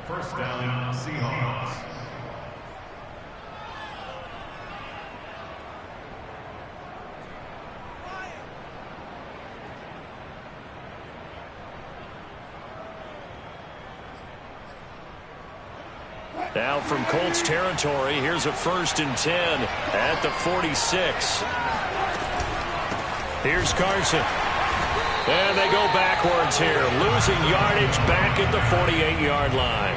First down, Seahawks. Now from Colts territory, here's a 1st and 10 at the 46. Here's Carson. And they go backwards here, losing yardage back at the 48-yard line.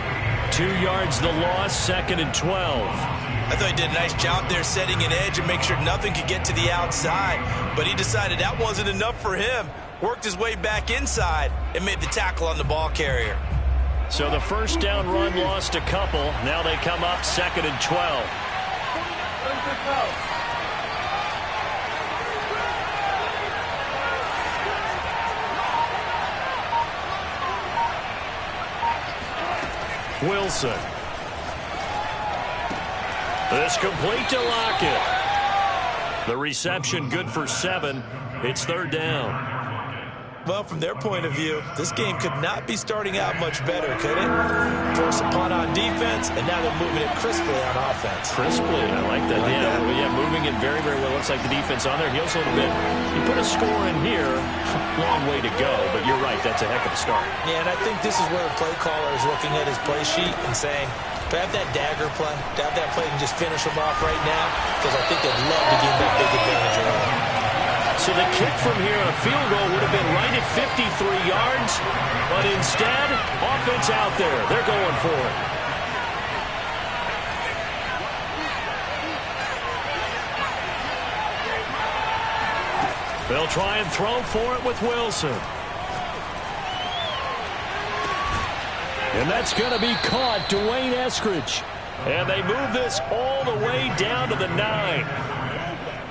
2 yards the loss, 2nd and 12. I thought he did a nice job there setting an edge and make sure nothing could get to the outside. But he decided that wasn't enough for him. Worked his way back inside and made the tackle on the ball carrier. So the first down run lost a couple. Now they come up 2nd and 12. Wilson. This complete to Lockett. The reception good for 7. It's 3rd down. Well, from their point of view, this game could not be starting out much better, could it? Force a punt on defense, and now they're moving it crisply on offense. Crisply, I like that. Yeah, moving it very, very well. Looks like the defense on there heals a little bit. You put a score in here, long way to go, but you're right, that's a heck of a start. Yeah, and I think this is where the play caller is looking at his play sheet and saying, do I have that dagger play? Do I have that play and just finish them off right now? Because I think they'd love to gain that big advantage early. So the kick from here on a field goal would have been right at 53 yards, but instead, offense out there. They're going for it. They'll try and throw for it with Wilson. And that's going to be caught, Dwayne Eskridge. And they move this all the way down to the 9.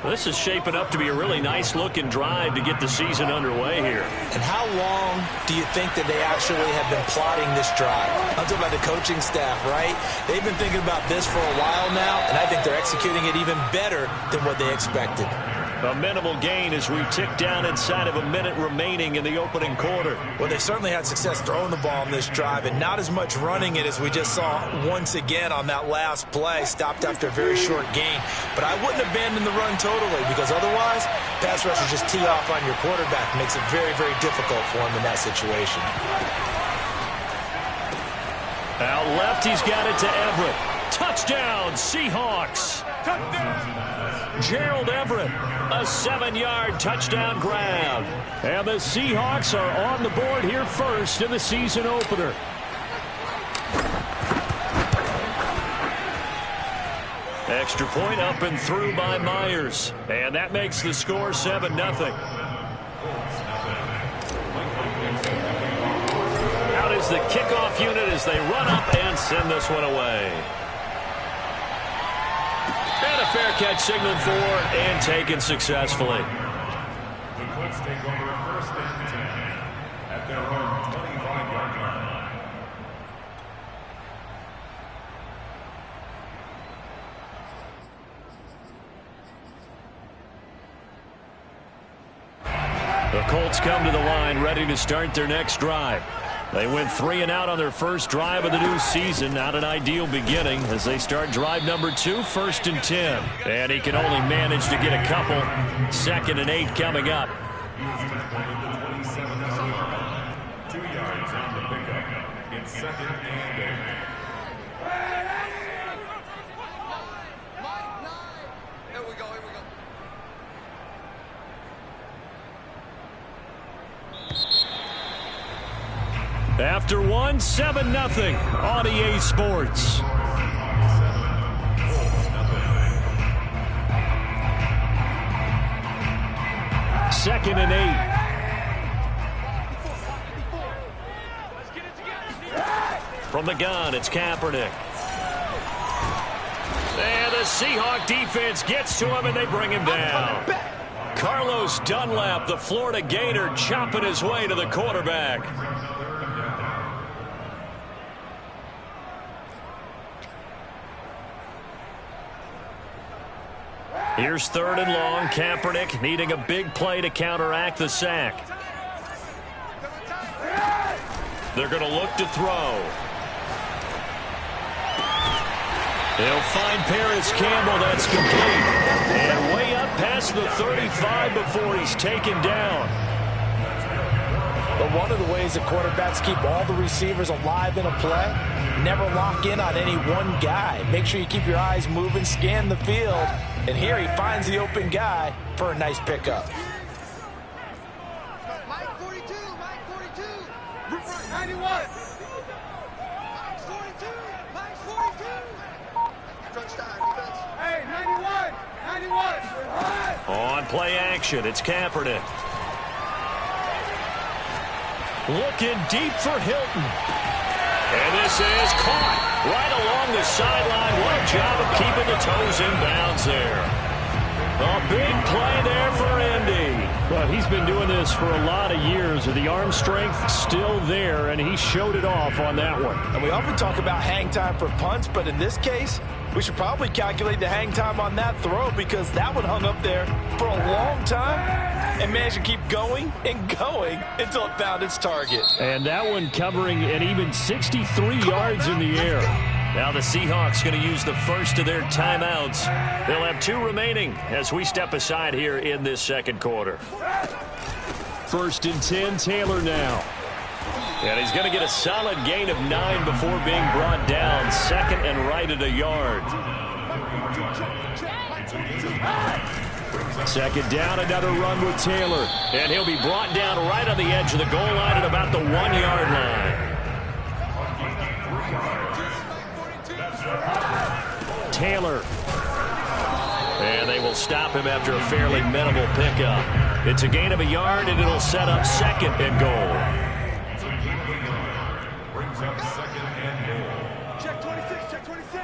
This is shaping up to be a really nice-looking drive to get the season underway here. And how long do you think that they actually have been plotting this drive? I'm talking about the coaching staff, right? They've been thinking about this for a while now, and I think they're executing it even better than what they expected. A minimal gain as we tick down inside of a minute remaining in the opening quarter. Well, they certainly had success throwing the ball on this drive, and not as much running it as we just saw once again on that last play. Stopped after a very short gain. But I wouldn't abandon the run totally, because otherwise, pass rushers just tee off on your quarterback. Makes it very, very difficult for him in that situation. Out left, he's got it to Everett. Touchdown, Seahawks. Gerald Everett, a 7-yard touchdown grab. And the Seahawks are on the board here first in the season opener. Extra point up and through by Myers. And that makes the score 7-0. Out is the kickoff unit as they run up and send this one away. And a fair catch signaled for and taken successfully. The Colts take over 1st and 10 at their own 25-yard line. The Colts come to the line ready to start their next drive. They went 3 and out on their first drive of the new season. Not an ideal beginning as they start drive number 2, 1st and 10. And he can only manage to get a couple. 2nd and 8 coming up. 2 yards on the pickup. It's 2nd and 8. After one, 7-0 on EA Sports. Second and 8. From the gun, it's Kaepernick. And the Seahawk defense gets to him, and they bring him down. Carlos Dunlap, the Florida Gator, chopping his way to the quarterback. Here's 3rd and long. Kaepernick needing a big play to counteract the sack. They're going to look to throw. They'll find Paris Campbell. That's complete. And way up past the 35 before he's taken down. But one of the ways that quarterbacks keep all the receivers alive in a play, never lock in on any one guy. Make sure you keep your eyes moving, scan the field. And here he finds the open guy for a nice pickup. Mike 42, Mike 42. 91. Mike 42, Mike 42. Touchdown defense. Hey, 91, 91. On play action, it's Kaepernick. Looking deep for Hilton. And this is caught right along the sideline. What a job of keeping the toes in bounds there. A big play there for Indy. Well, he's been doing this for a lot of years. The arm strength still there, and he showed it off on that one. And we often talk about hang time for punts, but in this case, we should probably calculate the hang time on that throw because that one hung up there for a long time and managed to keep going and going until it found its target. And that one covering an even 63 yards in the air. Now the Seahawks going to use the first of their timeouts. They'll have 2 remaining as we step aside here in this second quarter. 1st and 10, Taylor now. And he's going to get a solid gain of 9 before being brought down. 2nd and right at a yard. 2nd down, another run with Taylor. And he'll be brought down right on the edge of the goal line at about the 1-yard line. Taylor. And they will stop him after a fairly minimal pickup. It's a gain of a yard, and it'll set up 2nd and goal. Brings up 2nd and goal. Check 26, check 26.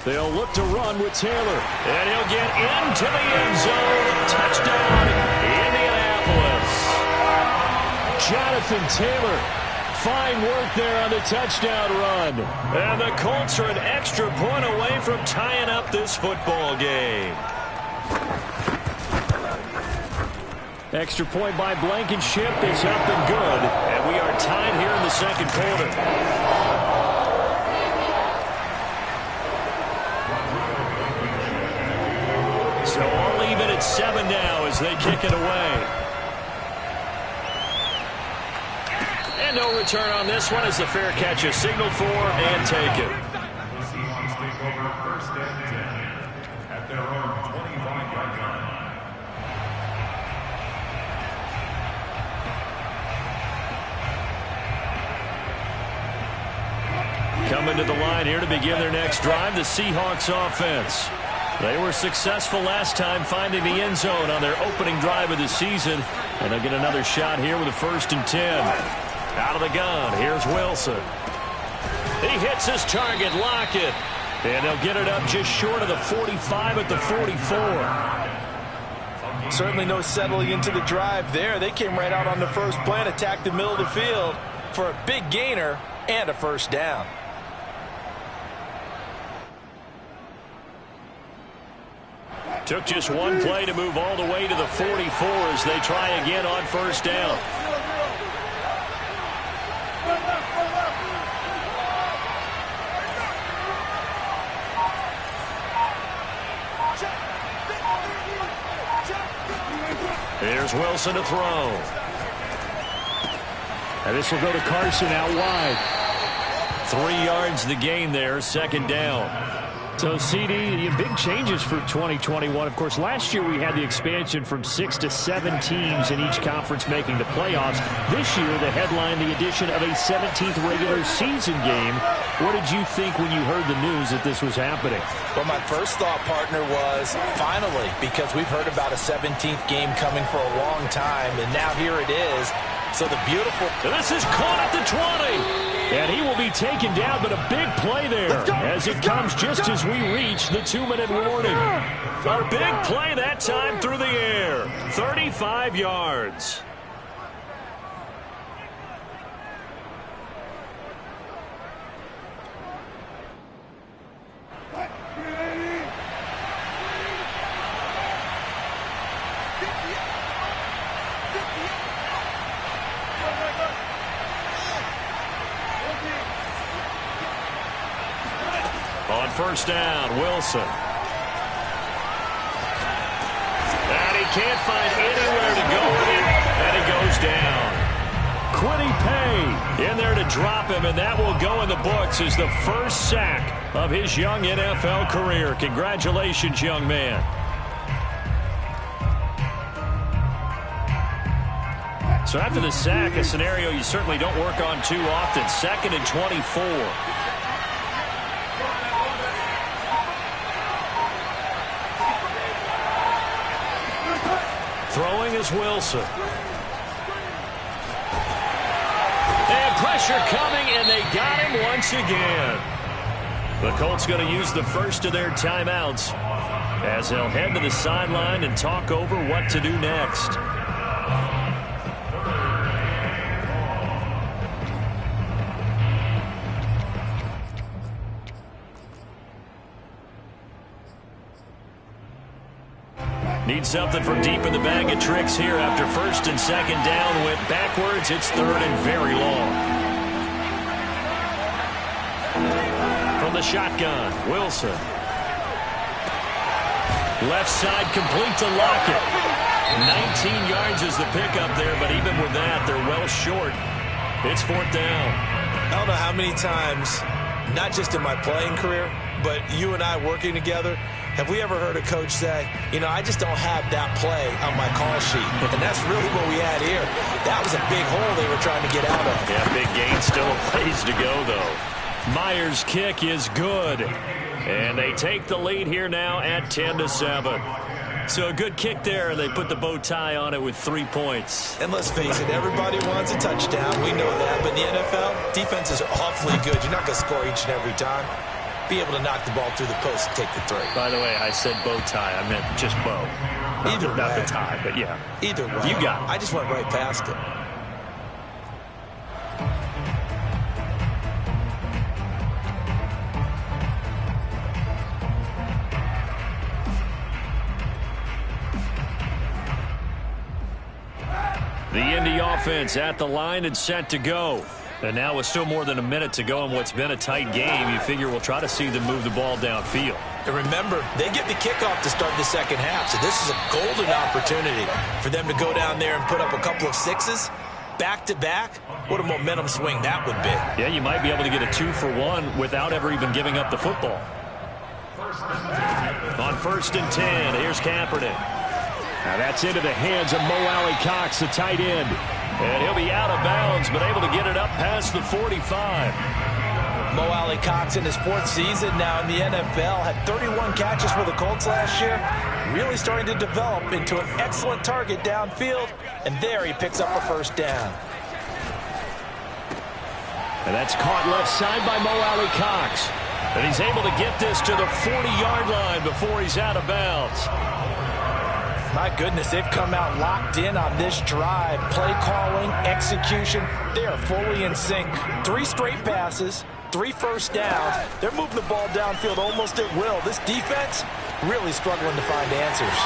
They'll look to run with Taylor. And he'll get into the end zone. Touchdown, Indianapolis. Jonathan Taylor. Fine work there on the touchdown run. And the Colts are an extra point away from tying up this football game. Extra point by Blankenship is up and good. And we are tied here in the second quarter. So all even at 7 now as they kick it away. And no return on this one as the fair catch is signaled for and taken. The Seahawks take over 1st and 10 at their own 25-yard line. Coming to the line here to begin their next drive, the Seahawks offense. They were successful last time finding the end zone on their opening drive of the season. And they'll get another shot here with a 1st and 10. Out of the gun, here's Wilson. He hits his target, Lockett. And they'll get it up just short of the 45 at the 44. Certainly no settling into the drive there. They came right out on the first play and attacked the middle of the field for a big gainer and a 1st down. Took just one play to move all the way to the 44 as they try again on 1st down. Here's Wilson to throw. And this will go to Carson out wide. 3 yards the gain there, 2nd down. So, CD, big changes for 2021. Of course, last year we had the expansion from 6 to 7 teams in each conference making the playoffs. This year, the headline, the addition of a 17th regular season game. What did you think when you heard the news that this was happening? Well, my first thought, partner, was finally, because we've heard about a 17th game coming for a long time, and now here it is. So the beautiful... This is caught at the 20. And he will be taken down, but a big play there as it comes just as we reach the 2-minute warning. A big play that time through the air. 35 yards. On first down, Wilson. And he can't find anywhere to go with it, and he goes down. Quiddy Pay in there to drop him, and that will go in the books as the first sack of his young NFL career. Congratulations, young man. So after the sack, a scenario you certainly don't work on too often. 2nd and 24. Throwing is Wilson. And pressure coming, and they got him once again. The Colts going to use the first of their timeouts as they'll head to the sideline and talk over what to do next. Need something from deep in the bag of tricks here after 1st and 2nd down. Went backwards. It's 3rd and very long. From the shotgun, Wilson. Left side complete to Lockett. 19 yards is the pickup there, but even with that, they're well short. It's 4th down. I don't know how many times, not just in my playing career, but you and I working together, have we ever heard a coach say, you know, I just don't have that play on my call sheet? And that's really what we had here. That was a big hole they were trying to get out of. Yeah, big gain, still a ways to go, though. Myers' kick is good. And they take the lead here now at 10-7. So a good kick there, and they put the bow tie on it with 3 points. And let's face it, everybody wants a touchdown. We know that. But in the NFL, defenses are awfully good. You're not going to score each and every time. Be able to knock the ball through the post and take the 3. By the way, I said bow tie. I meant just bow. Not the tie, but yeah. Either way. You got it. I just went right past it. The Indy offense at the line and set to go. And now with still more than a minute to go in what's been a tight game, you figure we'll try to see them move the ball downfield. And remember, they get the kickoff to start the second half, so this is a golden opportunity for them to go down there and put up a couple of sixes back-to-back. What a momentum swing that would be. Yeah, you might be able to get a 2-for-1 without ever even giving up the football. On 1st and 10, here's Kaepernick. Now that's into the hands of Mo Alley-Cox, the tight end. And he'll be out of bounds, but able to get it up past the 45. Mo Alley-Cox in his 4th season now in the NFL. Had 31 catches for the Colts last year. Really starting to develop into an excellent target downfield. And there he picks up a 1st down. And that's caught left side by Mo Alley-Cox. And he's able to get this to the 40-yard line before he's out of bounds. My goodness, they've come out locked in on this drive. Play calling, execution, they are fully in sync. 3 straight passes, 3 first downs. They're moving the ball downfield almost at will. This defense really struggling to find answers.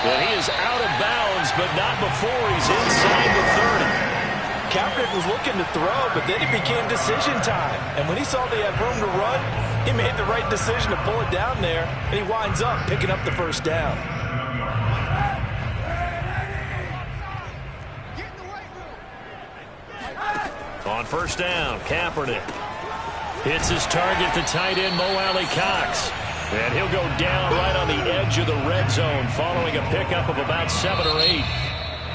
Well, he is out of bounds, but not before he's inside the 30. Kaepernick was looking to throw, but then it became decision time. And when he saw they had room to run, he made the right decision to pull it down there, and he winds up picking up the 1st down. On 1st down, Kaepernick hits his target, the tight end Mo Alley-Cox. And he'll go down right on the edge of the red zone following a pickup of about 7 or 8.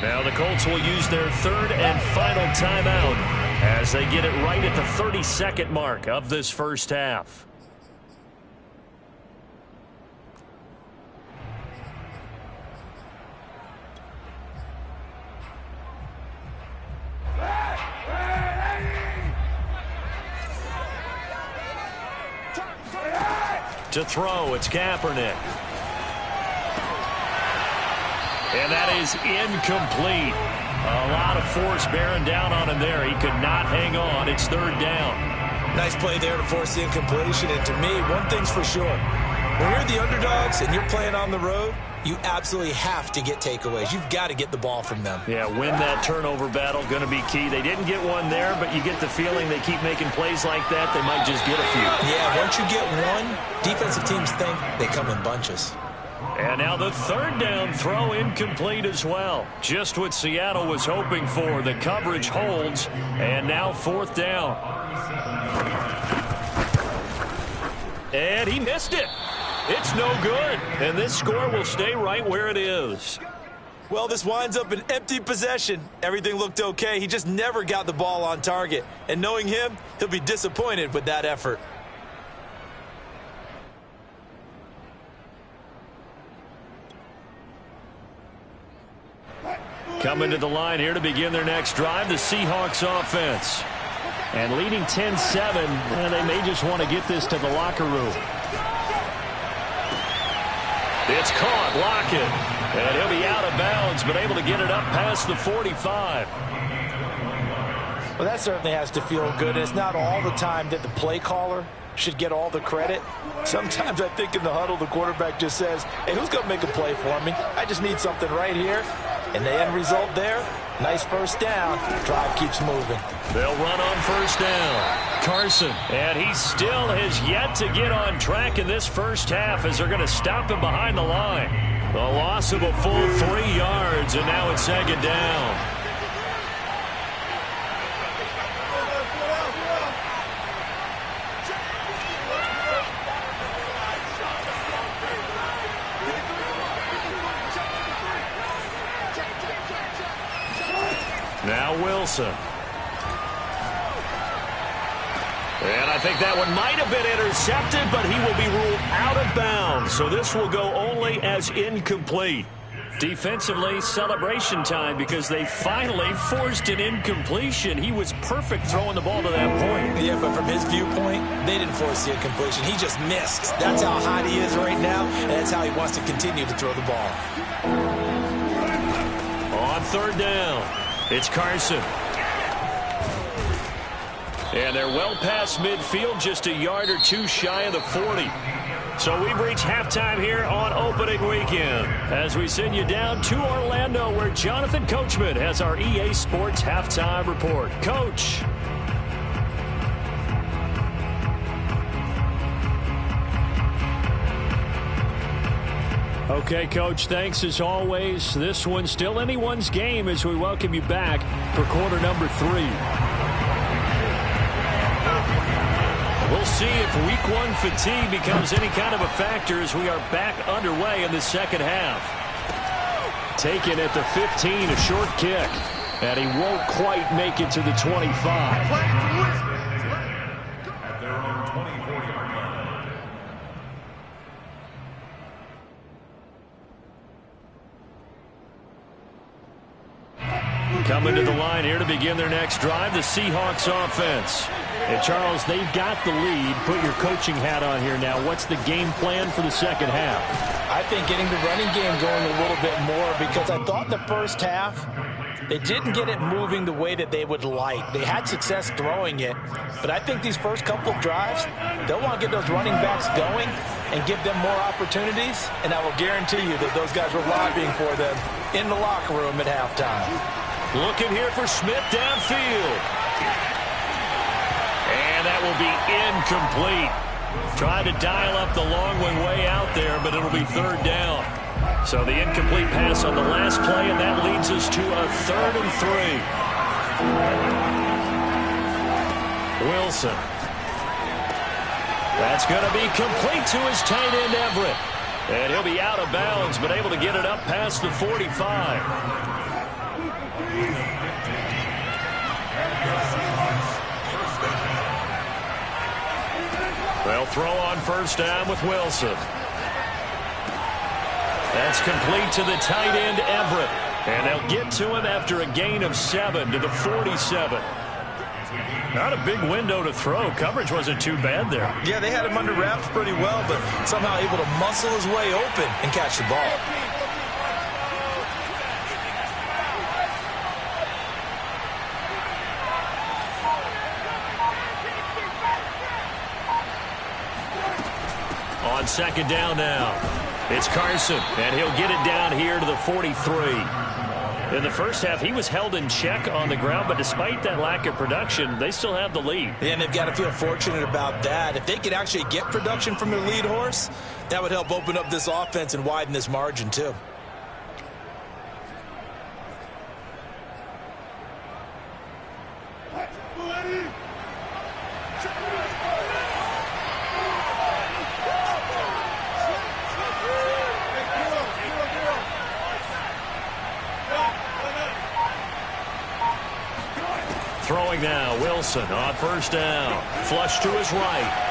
Now the Colts will use their 3rd and final timeout as they get it right at the 32nd mark of this first half. To throw, it's Kaepernick. And that is incomplete. A lot of force bearing down on him there. He could not hang on. It's 3rd down. Nice play there to force the incompletion. And to me, one thing's for sure. When you're the underdogs and you're playing on the road, you absolutely have to get takeaways. You've got to get the ball from them. Yeah, win that turnover battle, going to be key. They didn't get one there, but you get the feeling they keep making plays like that, they might just get a few. Yeah, once you get one, defensive teams think they come in bunches. And now the third down throw incomplete as well. Just what Seattle was hoping for. The coverage holds, and now fourth down. And he missed it. It's no good, and this score will stay right where it is. Well, this winds up an empty possession. Everything looked okay. He just never got the ball on target. And knowing him, he'll be disappointed with that effort. Coming to the line here to begin their next drive, the Seahawks offense. And leading 10-7, and they may just want to get this to the locker room. It's caught, Lockett. And he'll be out of bounds, but able to get it up past the 45. Well, that certainly has to feel good. It's not all the time that the play caller should get all the credit. Sometimes I think in the huddle, the quarterback just says, hey, who's going to make a play for me? I just need something right here. And the end result there, nice first down. Drive keeps moving. They'll run on first down. Carson, and he still has yet to get on track in this first half as they're going to stop him behind the line. A loss of a full 3 yards, and now it's second down. Now Wilson. And I think that one might have been intercepted, but he will be ruled out of bounds. So this will go only as incomplete. Defensively, celebration time because they finally forced an incompletion. He was perfect throwing the ball to that point. Yeah, but from his viewpoint, they didn't force the incompletion. He just missed. That's how hot he is right now, and that's how he wants to continue to throw the ball. On third down, it's Carson. And they're well past midfield, just a yard or two shy of the 40. So we've reached halftime here on opening weekend as we send you down to Orlando where Jonathan Coachman has our EA Sports halftime report. Coach. Okay, Coach, thanks as always. This one's still anyone's game as we welcome you back for quarter number 3. We'll see if week 1 fatigue becomes any kind of a factor as we are back underway in the second half. Taken at the 15, a short kick. And he won't quite make it to the 25. At their own 24-yard line. Coming to the line here to begin their next drive, the Seahawks offense. And Charles, they've got the lead. Put your coaching hat on here now. What's the game plan for the second half? I think getting the running game going a little bit more because I thought the first half they didn't get it moving the way that they would like. They had success throwing it, but I think these first couple of drives, they'll want to get those running backs going and give them more opportunities, and I will guarantee you that those guys were lobbying for them in the locker room at halftime. Looking here for Smith downfield. And that will be incomplete. Tried to dial up the long one way out there, but it'll be third down. So the incomplete pass on the last play, and that leads us to a 3rd and 3. Wilson. That's going to be complete to his tight end, Everett. And he'll be out of bounds, but able to get it up past the 45. They'll throw on first down with Wilson. That's complete to the tight end, Everett. And they'll get to him after a gain of 7 to the 47. Not a big window to throw. Coverage wasn't too bad there. Yeah, they had him under wraps pretty well, but somehow able to muscle his way open and catch the ball. On second down now. It's Carson, and he'll get it down here to the 43. In the first half, he was held in check on the ground, but despite that lack of production, they still have the lead. And they've got to feel fortunate about that. If they could actually get production from their lead horse, that would help open up this offense and widen this margin, too. Throwing now, Wilson on first down. Flush to his right.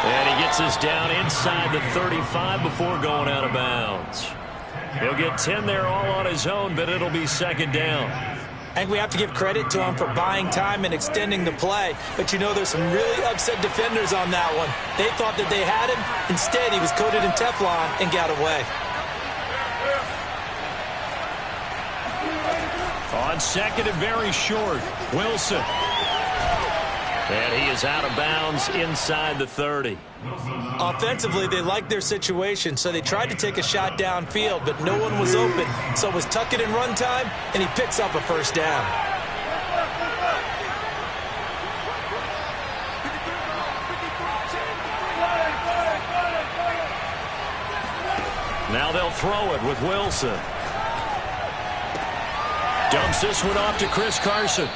And he gets us down inside the 35 before going out of bounds. He'll get 10 there all on his own, but it'll be second down. I think we have to give credit to him for buying time and extending the play. But, you know, there's some really upset defenders on that one. They thought that they had him. Instead, he was coated in Teflon and got away. On second and very short, Wilson. And he is out of bounds inside the 30. Offensively, they liked their situation, so they tried to take a shot downfield, but no one was open. So it was tuck it in run time, and he picks up a first down. Now they'll throw it with Wilson. Dumps this one off to Chris Carson.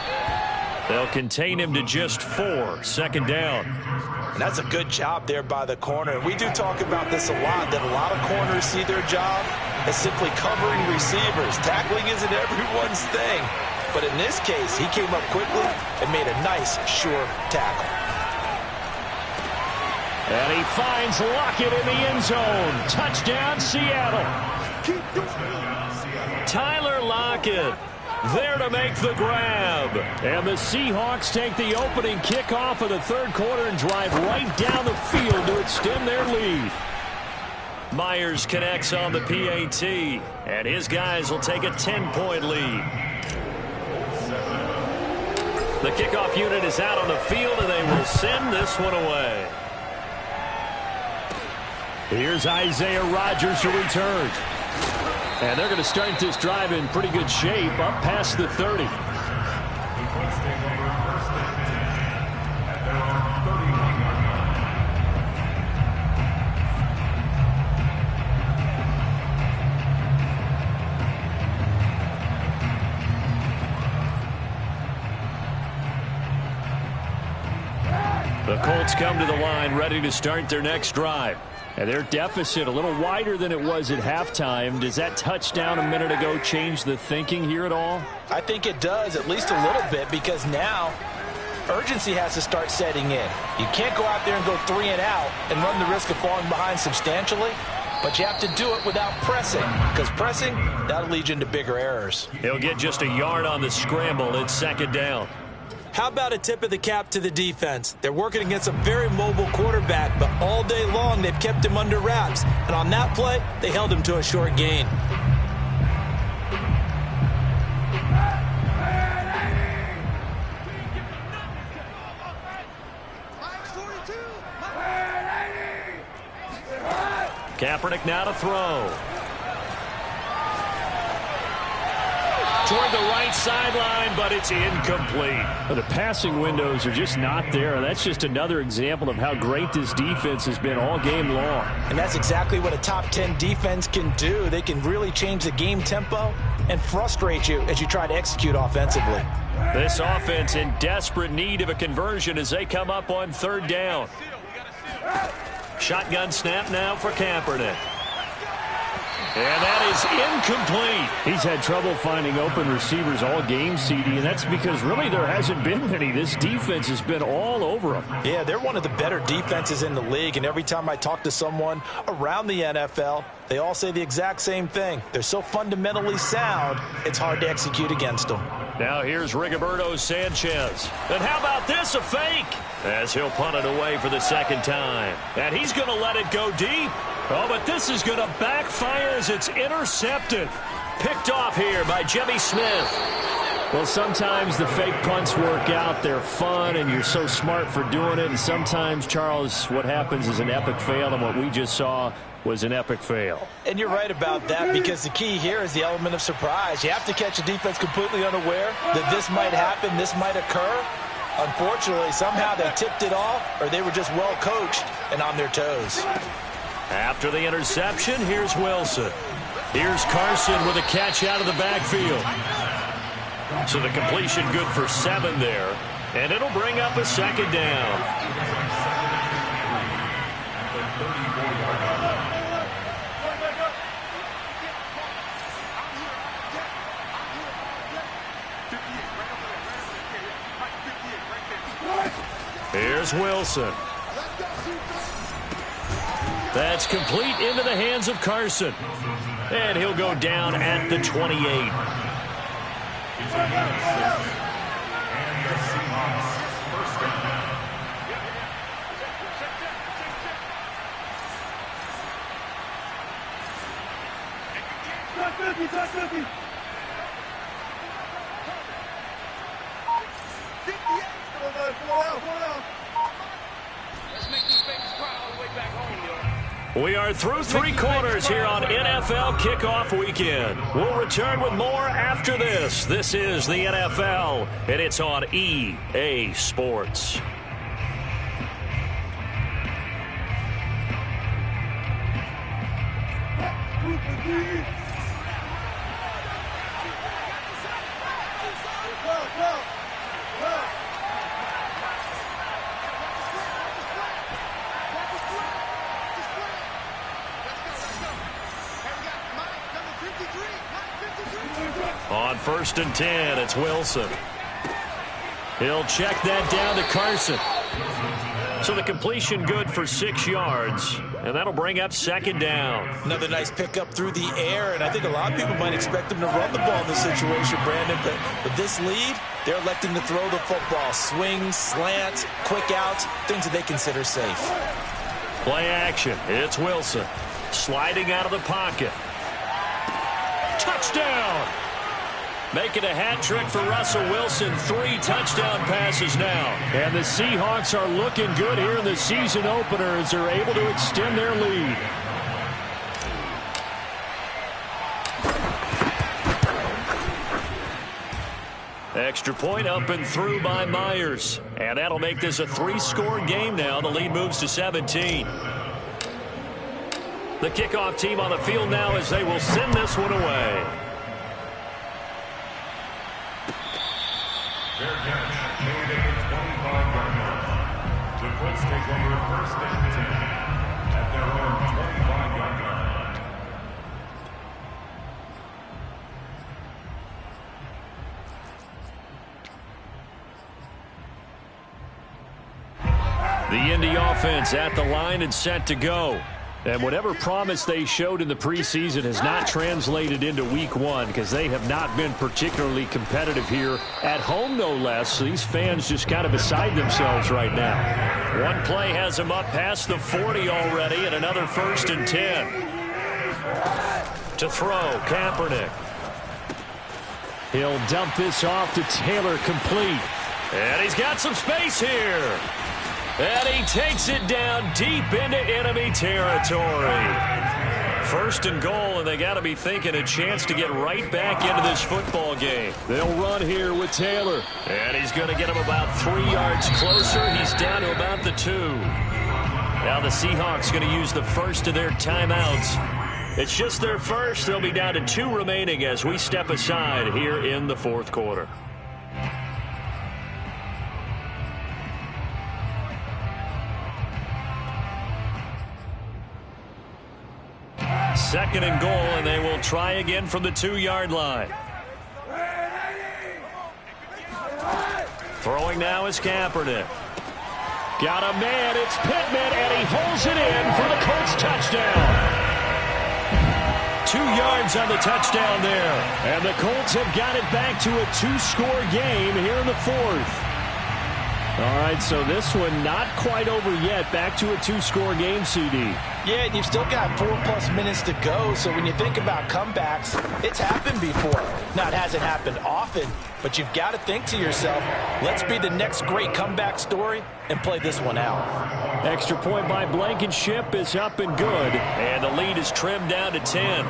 They'll contain him to just 4, second down. And that's a good job there by the corner. We do talk about this a lot, that a lot of corners see their job as simply covering receivers. Tackling isn't everyone's thing. But in this case, he came up quickly and made a nice, sure tackle. And he finds Lockett in the end zone. Touchdown, Seattle. Tyler Lockett there to make the grab. And the Seahawks take the opening kickoff of the third quarter and drive right down the field to extend their lead. Myers connects on the PAT, and his guys will take a 10-point lead. The kickoff unit is out on the field, and they will send this one away. Here's Isaiah Rodgers to return. And they're going to start this drive in pretty good shape, up past the 30. The Colts come to the line, ready to start their next drive. And their deficit a little wider than it was at halftime. Does that touchdown a minute ago change the thinking here at all? I think it does, at least a little bit, because now urgency has to start setting in. You can't go out there and go 3 and out and run the risk of falling behind substantially, but you have to do it without pressing, because pressing, that'll lead you into bigger errors. He'll get just a yard on the scramble. It's second down. How about a tip of the cap to the defense? They're working against a very mobile quarterback, but all day long they've kept him under wraps. And on that play, they held him to a short gain. Kaepernick now to throw. Toward the right sideline, but it's incomplete. Well, the passing windows are just not there. That's just another example of how great this defense has been all game long. And that's exactly what a top 10 defense can do. They can really change the game tempo and frustrate you as you try to execute offensively. This offense in desperate need of a conversion as they come up on third down. Shotgun snap now for Kaepernick. And that is incomplete. He's had trouble finding open receivers all game, CD, and that's because really there hasn't been many. This defense has been all over them. Yeah, they're one of the better defenses in the league, and every time I talk to someone around the NFL, they all say the exact same thing. They're so fundamentally sound, it's hard to execute against them. Now here's Rigoberto Sanchez. And how about this, a fake? As he'll punt it away for the second time. And he's going to let it go deep. Oh, but this is going to backfire as it's intercepted. Picked off here by Jimmy Smith. Well, sometimes the fake punts work out. They're fun, and you're so smart for doing it. And sometimes, Charles, what happens is an epic fail, and what we just saw was an epic fail. And you're right about that, because the key here is the element of surprise. You have to catch a defense completely unaware that this might happen, this might occur. Unfortunately, somehow they tipped it off, or they were just well coached and on their toes. After the interception, here's Wilson. Here's Carson with a catch out of the backfield. So the completion good for 7 there, and it'll bring up a second down. Here's Wilson. That's complete into the hands of Carson. And he'll go down at the 28. We are through 3 quarters here on NFL Kickoff Weekend. We'll return with more after this. This is the NFL, and it's on EA Sports. On 1st and 10, it's Wilson. He'll check that down to Carson. So the completion good for 6 yards, and that'll bring up second down. Another nice pickup through the air, and I think a lot of people might expect them to run the ball in this situation, Brandon, but with this lead, they're electing to throw the football. Swings, slants, quick outs, things that they consider safe. Play action. It's Wilson. Sliding out of the pocket. Touchdown! Making a hat trick for Russell Wilson. 3 touchdown passes now. And the Seahawks are looking good here in the season opener as they're able to extend their lead. Extra point up and through by Myers. And that'll make this a 3-score game now. The lead moves to 17. The kickoff team on the field now as they will send this one away. Fair catch, made at the 25-yard line. The Colts take over 1st and 10 at their own 25-yard line. The Indy offense at the line and set to go. And whatever promise they showed in the preseason has not translated into week 1 because they have not been particularly competitive here at home, no less. So these fans just kind of beside themselves right now. One play has them up past the 40 already, and another 1st and 10. To throw, Kaepernick. He'll dump this off to Taylor, complete. And he's got some space here. And he takes it down deep into enemy territory. 1st and goal, and they got to be thinking a chance to get right back into this football game. They'll run here with Taylor. And he's going to get him about 3 yards closer. He's down to about the 2. Now the Seahawks going to use the first of their timeouts. It's just their first. They'll be down to 2 remaining as we step aside here in the 4th quarter. Second and goal, and they will try again from the 2-yard line. Throwing now is Kaepernick. Got a man, it's Pittman, and he holds it in for the Colts touchdown. 2 yards on the touchdown there. And the Colts have got it back to a 2-score game here in the 4th. All right, so this one not quite over yet. Back to a two-score game, CD. Yeah, and you've still got 4+ minutes to go, so when you think about comebacks, it's happened before. Now, it hasn't happened often, but you've got to think to yourself, let's be the next great comeback story and play this one out. Extra point by Blankenship is up and good. And the lead is trimmed down to 10.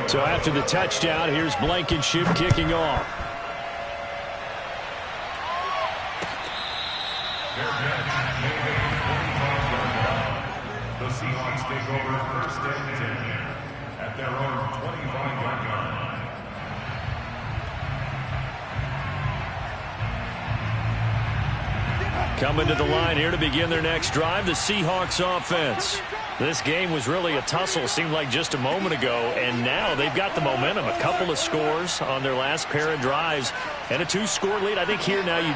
So after the touchdown, here's Blankenship kicking off. The Seahawks take over first and 10 at their own 25-yard line. Coming to the line here to begin their next drive, the Seahawks offense. This game was really a tussle, seemed like just a moment ago, and now they've got the momentum. A couple of scores on their last pair of drives and a 2-score lead. I think here now you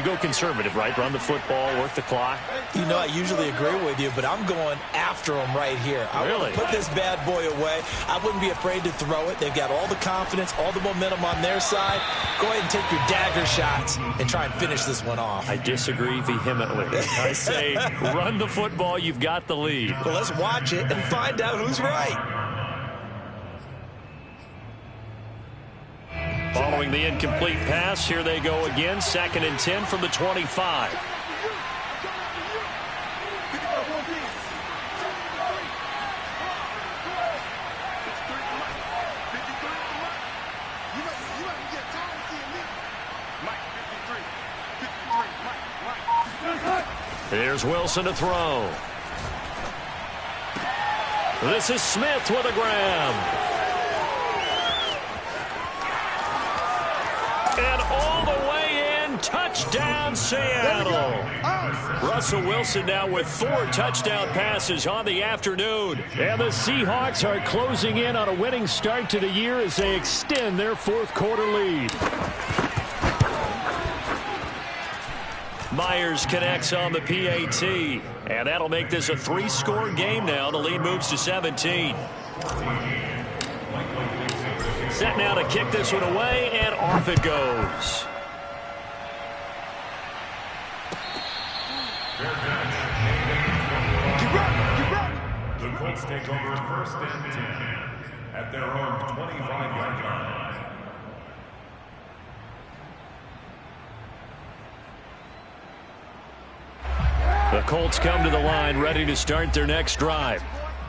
go conservative, right? Run the football, work the clock. You know, I usually agree with you, but I'm going after them right here. I really? Put this bad boy away. I wouldn't be afraid to throw it. They've got all the confidence, all the momentum on their side. Go ahead and take your dagger shots and try and finish this one off. I disagree vehemently. I say run the football. You've got the lead. Well, let's watch it and find out who's right. Following the incomplete pass, here they go again. 2nd and 10 from the 25. Here's Wilson to throw. This is Smith with a grab. And all the way in, touchdown Seattle. Russell Wilson now with 4 touchdown passes on the afternoon. And the Seahawks are closing in on a winning start to the year as they extend their 4th quarter lead. Myers connects on the PAT, and that'll make this a 3-score game now. The lead moves to 17. Set now to kick this one away, and off it goes. The Colts take over first and 10 at their own 25-yard line. The Colts come to the line ready to start their next drive.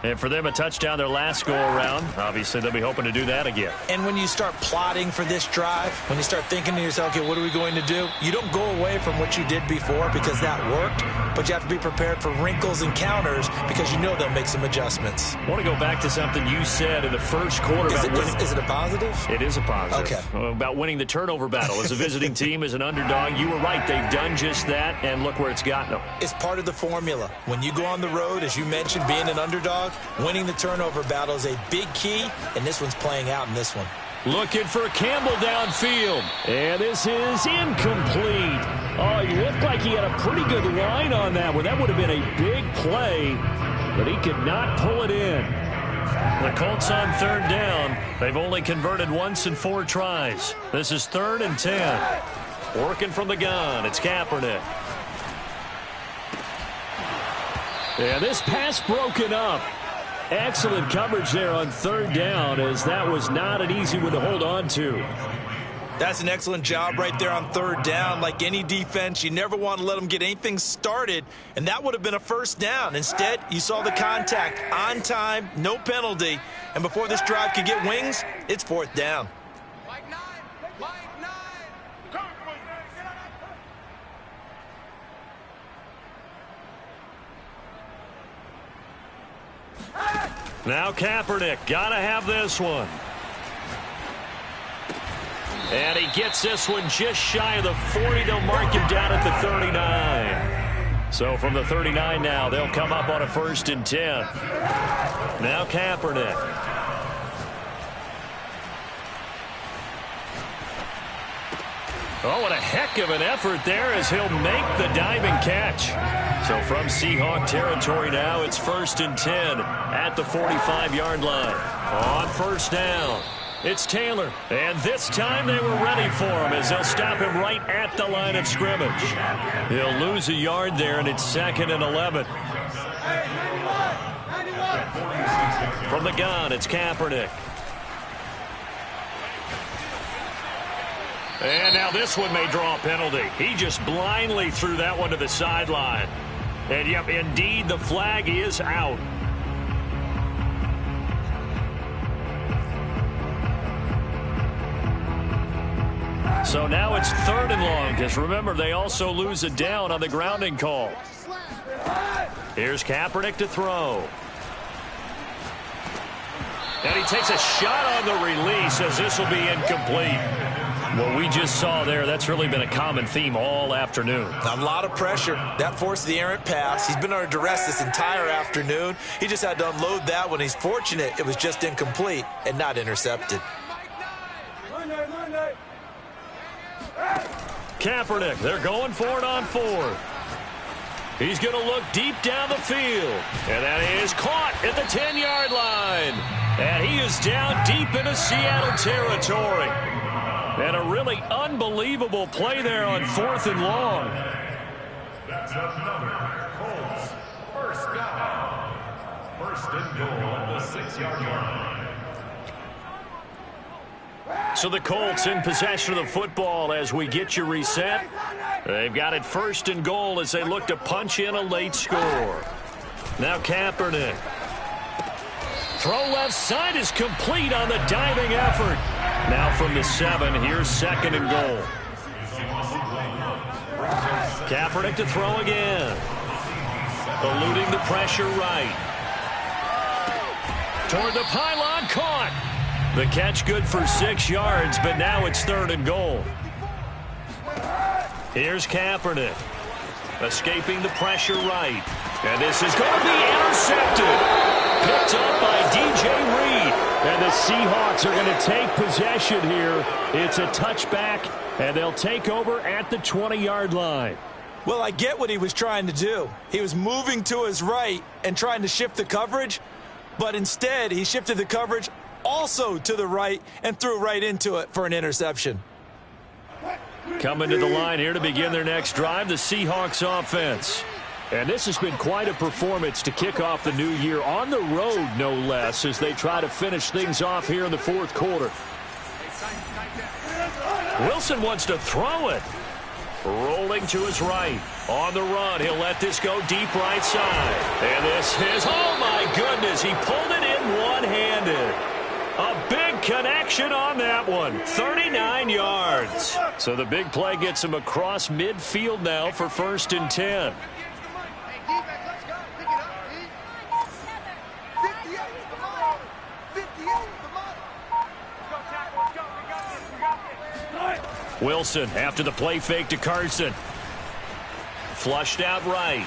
And for them, a touchdown their last go-around. Obviously, they'll be hoping to do that again. And when you start plotting for this drive, when you start thinking to yourself, okay, what are we going to do? You don't go away from what you did before because that worked, but you have to be prepared for wrinkles and counters because you know they'll make some adjustments. I want to go back to something you said in the first quarter. Is it a positive? It is a positive. Okay. About winning the turnover battle. As a visiting team, as an underdog, you were right. They've done just that, and look where it's gotten them. It's part of the formula. When you go on the road, as you mentioned, being an underdog, winning the turnover battle is a big key, and this one's playing out in this one. Looking for Campbell downfield. And this is incomplete. Oh, he looked like he had a pretty good line on that one. That would have been a big play, but he could not pull it in. The Colts on 3rd down. They've only converted once in 4 tries. This is 3rd and 10. Working from the gun, it's Kaepernick. Yeah, this pass broken up. Excellent coverage there on 3rd down, as that was not an easy one to hold on to. That's an excellent job right there on 3rd down. Like any defense, you never want to let them get anything started, and that would have been a 1st down. Instead, you saw the contact on time, no penalty, and before this drive could get wings, it's 4th down. Now Kaepernick, gotta have this one. And he gets this one just shy of the 40. They'll mark him down at the 39. So from the 39 now, they'll come up on a 1st and 10. Now Kaepernick. Oh, what a heck of an effort there as he'll make the diving catch. So from Seahawk territory now, it's 1st and 10 at the 45-yard line. On 1st down, It's Taylor. And this time they were ready for him as they'll stop him right at the line of scrimmage. He'll lose a yard there, and it's 2nd and 11. From the gun, it's Kaepernick. And now this one may draw a penalty. He just blindly threw that one to the sideline. And, yep, indeed, the flag is out. So now it's 3rd and long, because remember, they also lose a down on the grounding call. Here's Kaepernick to throw. And he takes a shot on the release as this will be incomplete. What we just saw there, that's really been a common theme all afternoon. A lot of pressure. That forced the errant pass. He's been under duress this entire afternoon. He just had to unload that one. He's fortunate it was just incomplete and not intercepted. Kaepernick, they're going for it on 4th. He's going to look deep down the field. And that is caught at the 10-yard line. And he is down deep into Seattle territory. And a really unbelievable play there on 4th and long. That's another Colts first down. 1st and goal at the 6-yard line. So the Colts in possession of the football as we get you reset. They've got it 1st and goal as they look to punch in a late score. Now Kaepernick. Throw left side is complete on the diving effort. Now from the 7, here's 2nd and goal. Kaepernick to throw again. Eluding the pressure right. Toward the pylon, caught. The catch good for 6 yards, but now it's 3rd and goal. Here's Kaepernick. Escaping the pressure right. And this is going to be intercepted. Picked up by DJ Reed. And the Seahawks are going to take possession here. It's a touchback, and they'll take over at the 20-yard line. Well, I get what he was trying to do. He was moving to his right and trying to shift the coverage, but instead he shifted the coverage also to the right and threw right into it for an interception. Coming to the line here to begin their next drive, the Seahawks offense. And this has been quite a performance to kick off the new year on the road, no less, as they try to finish things off here in the 4th quarter. Wilson wants to throw it. Rolling to his right. On the run, he'll let this go deep right side. And this is, oh my goodness, he pulled it in one-handed. A big connection on that one. 39 yards. So the big play gets him across midfield now for 1st and 10. Wilson after the play fake to Carson. Flushed out right.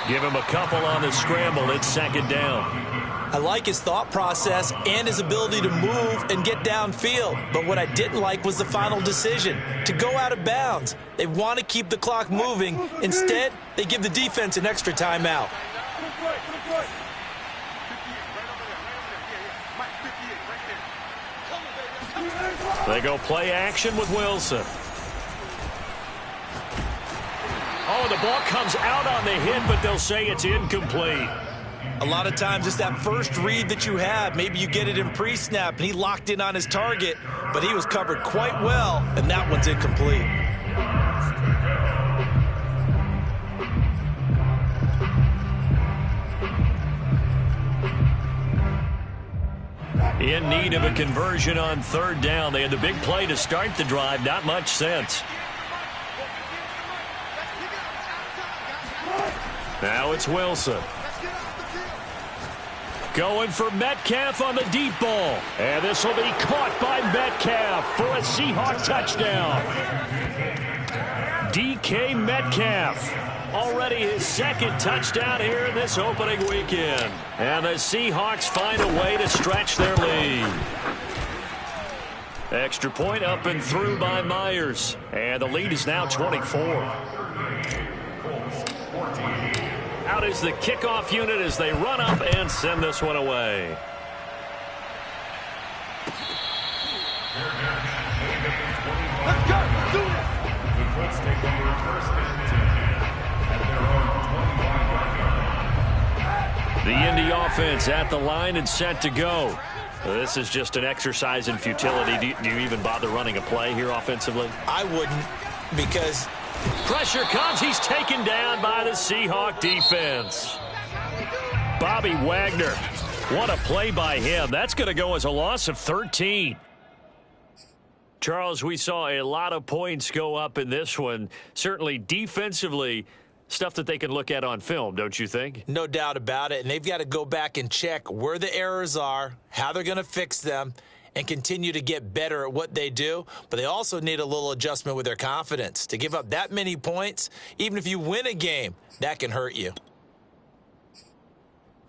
Give him a couple on the scramble. It's 2nd down. I like his thought process and his ability to move and get downfield. But what I didn't like was the final decision, to go out of bounds. They want to keep the clock moving. Instead, they give the defense an extra timeout. They go play action with Wilson. Oh, the ball comes out on the hit, but they'll say it's incomplete. A lot of times it's that first read that you have. Maybe you get it in pre-snap, and he locked in on his target, but he was covered quite well, and that one's incomplete. In need of a conversion on 3rd down. They had the big play to start the drive. Not much sense. Now it's Wilson. Going for Metcalf on the deep ball. And this will be caught by Metcalf for a Seahawk touchdown. DK Metcalf. Already his 2nd touchdown here in this opening weekend. And the Seahawks find a way to stretch their lead. Extra point up and through by Myers. And the lead is now 24. Out is the kickoff unit as they run up and send this one away. Let's go. Let's do this. The Colts take over first and 10 at their own 25-yard line. The Indy offense at the line and set to go. This is just an exercise in futility. Do you even bother running a play here offensively? I wouldn't, because pressure comes. He's taken down by the Seahawk defense. Bobby Wagner. What a play by him. That's going to go as a loss of 13. Charles, we saw a lot of points go up in this one. Certainly defensively, stuff that they can look at on film, don't you think? no doubt about it. And they've got to go back and check where the errors are, how they're going to fix them, and continue to get better at what they do. But they also need a little adjustment with their confidence. To give up that many points, even if you win a game, that can hurt you.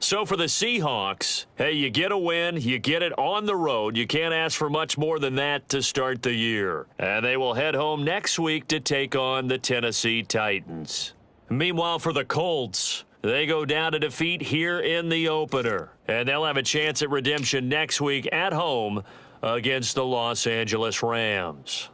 So for the Seahawks, hey, you get a win, you get it on the road. You can't ask for much more than that to start the year. And they will head home next week to take on the Tennessee Titans. Meanwhile, for the Colts, they go down to defeat here in the opener. And they'll have a chance at redemption next week at home against the Los Angeles Rams.